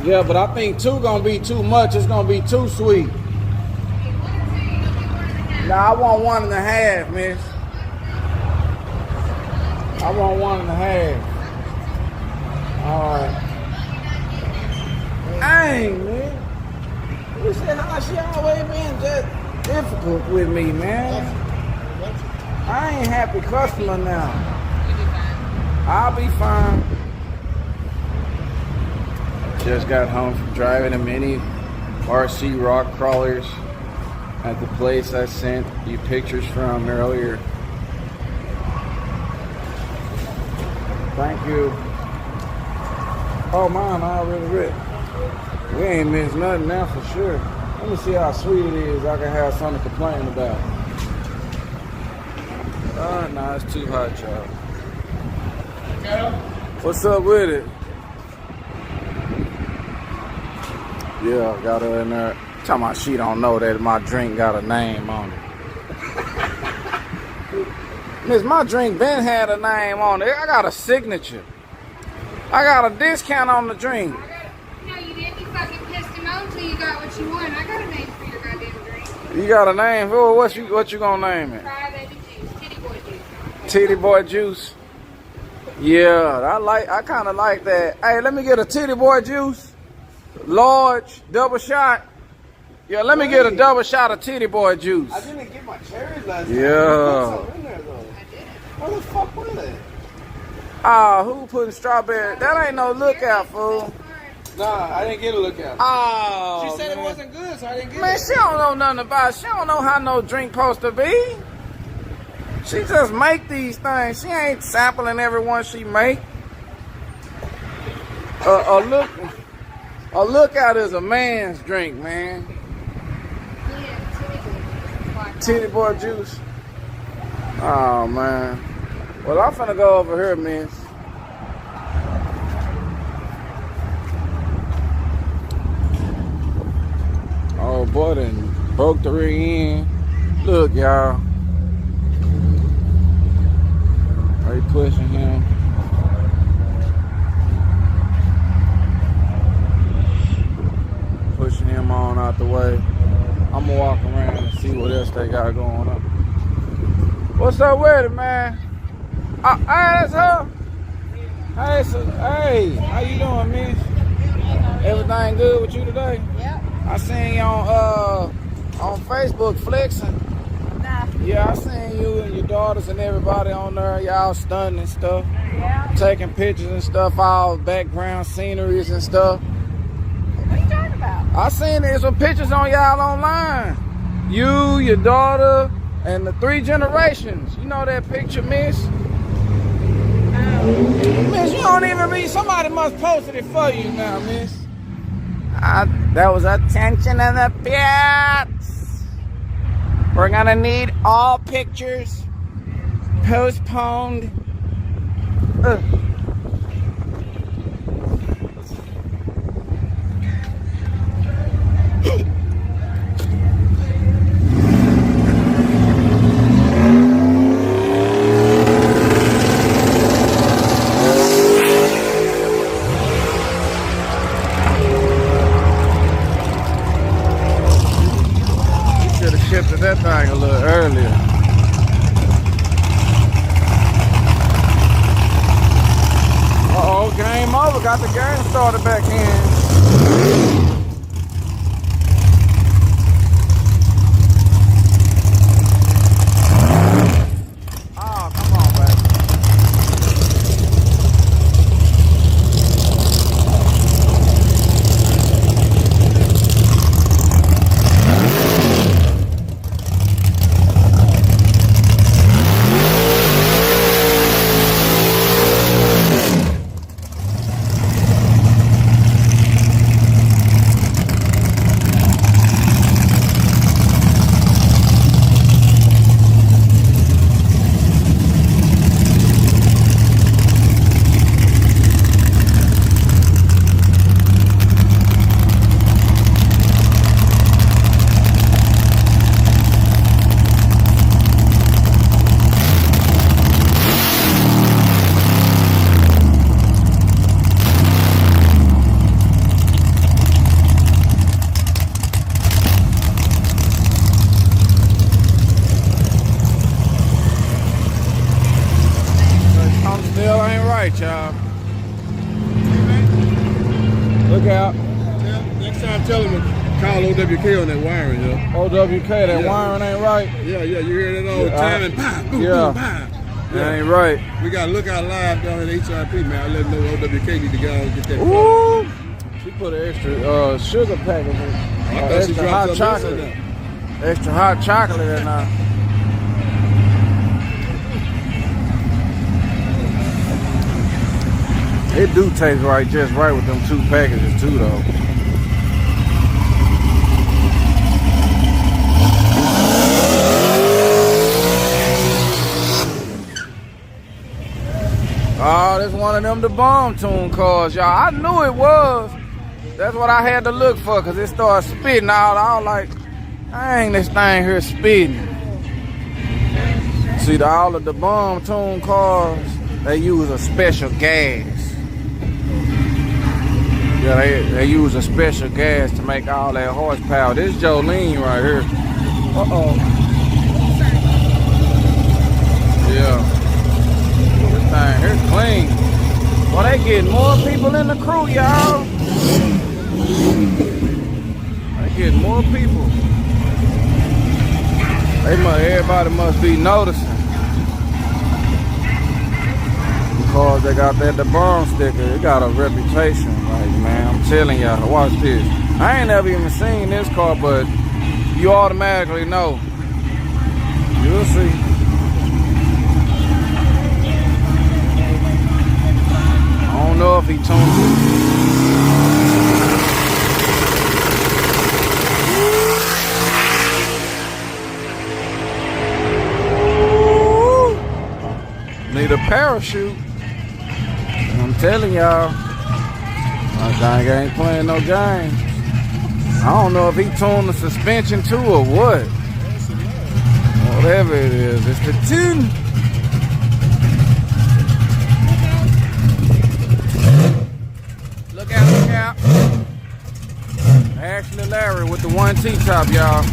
Yeah, but I think 2 gonna be too much. It's gonna be too sweet. Nah, I want 1.5, miss. I want 1.5. Alright. Dang, man. You said how she always been just difficult with me, man. I ain't happy customer now. I'll be fine. Just got home from driving a mini RC rock crawlers at the place I sent you pictures from earlier. Thank you. Oh, mine already ripped. We ain't missed nothing now for sure. Let me see how sweet it is. I can have something to complain about. Nah, it's too hot, y'all. What's up with it? Yeah, got her in there. Talking about she don't know that my drink got a name on it. Miss, my drink been had a name on it. I got a signature. I got a discount on the drink. No, you didn't. You fucking pissed him off until you got what you want. I got a name for your goddamn drink. You got a name for it? What you gonna name it? Cry baby juice. Titty boy juice. Titty boy juice. Yeah, I kind of like that. Hey, let me get a titty boy juice. Large, double shot. Yeah, let me get a double shot of titty boy juice. I didn't get my cherries last time. Yeah. In there, though. What the fuck was it? Ah, who putting strawberry? That ain't no lookout, fool. Nah, I didn't get a lookout. Oh, She said man. it wasn't good, so I didn't get Man, it. she don't know nothing about it. She don't know how no drink supposed to be. She just make these things. She ain't sampling every one she make. A lookout is a man's drink, man. Titty boy juice. Oh, man. Well, I'm finna go over here, miss. Oh, boy, done broke the ring in. Look, y'all. Are you pushing him? Pushing him on out the way. I'm gonna walk around and see what else they got going on. What's up with it, man? Hey, that's her. Hey, hey, how you doing, miss? Everything good with you today? Yep. I seen you on Facebook flexing. Nah. Yeah, I seen you and your daughters and everybody on there. Y'all stunning and stuff. Yeah. Taking pictures and stuff, all background sceneries and stuff. What are you talking about? I seen there's some pictures on y'all online. You, your daughter, and the 3 generations. You know that picture, miss? Miss, you don't even read. Somebody must posted it for you now, miss. That was attention in the pits. We're gonna need all pictures postponed. Shifted that thing a little earlier. Uh-oh, game over. Got the game started back in. Oh, come on, baby. Look out. Next time, tell him to call OWK on that wiring, yo. OWK, that wiring ain't right. Yeah, you hear that all the time and pow, boom, Yeah. boom, pow. That ain't right. We got to look out live down at HRP, man. I let them know OWK need to go and get that. Ooh. She put an extra sugar packet in. I thought she Extra dropped hot something else in chocolate. there. Extra hot chocolate in there. It do taste right, just right with them 2 packages too, though. Oh, this one of them the bomb tune cars, y'all. I knew it was. That's what I had to look for, because it started spitting out. I was like, dang, this thing here spitting. See, all of the bomb tune cars, they use a special gas. Yeah, they use a special gas to make all that horsepower. This Jolene right here. Uh-oh. Yeah. This thing here clean. Well, they getting more people in the crew, y'all. They getting more people. Everybody must be noticing. Because they got that the bomb sticker. It got a reputation. Like, man, I'm telling y'all, watch this. I ain't never even seen this car, but you automatically know. You'll see. I don't know if he tuned it. Need a parachute. I'm telling y'all. My thing ain't playing no games. I don't know if he tuned the suspension too or what. Whatever it is, it's the tune. Look out, look out. Ashley Larry with the 1 T-top, y'all.